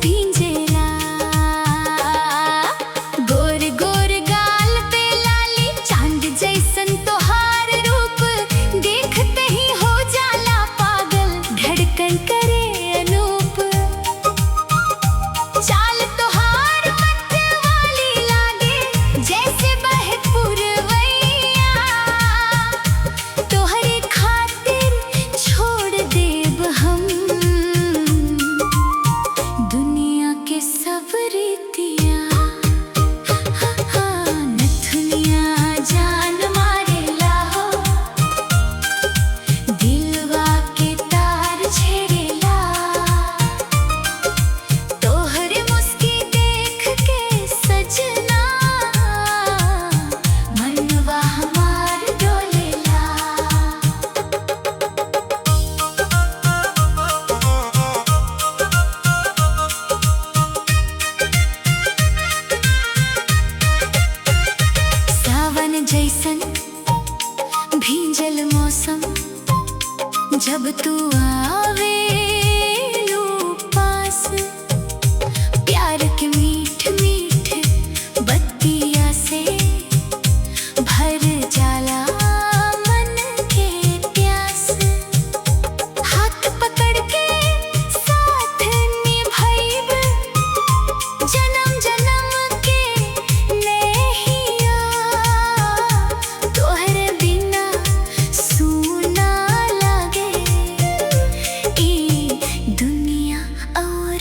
भींजेला। गोर गोर गाल पे लाली, चांद जैसन तोहार रूप, देखते ही हो जाला पागल, धड़कन करे अनूप। चाल तोहार मत वाली लागे, जैसे बहे पुरवैया। तोहरे खातिर छोड़ देब हम दुनिया के सब रीतिया। नथुनिया जान मारेला हो, दिलवा के तार छेड़ेला। तोहरे मुस्की देख के सजना, मनवा हमार डोलेला। सावन जैसन भींजल मौसम, जब तू आवेलू पास, प्यार के मीठ मीठ बत्तिया से भर जाला मन के प्यास। हाथ पकड़ के साथ निभाइब, जन्म जन्म के नेहिया। तोहरे बिना सूना लागे ई दुनिया और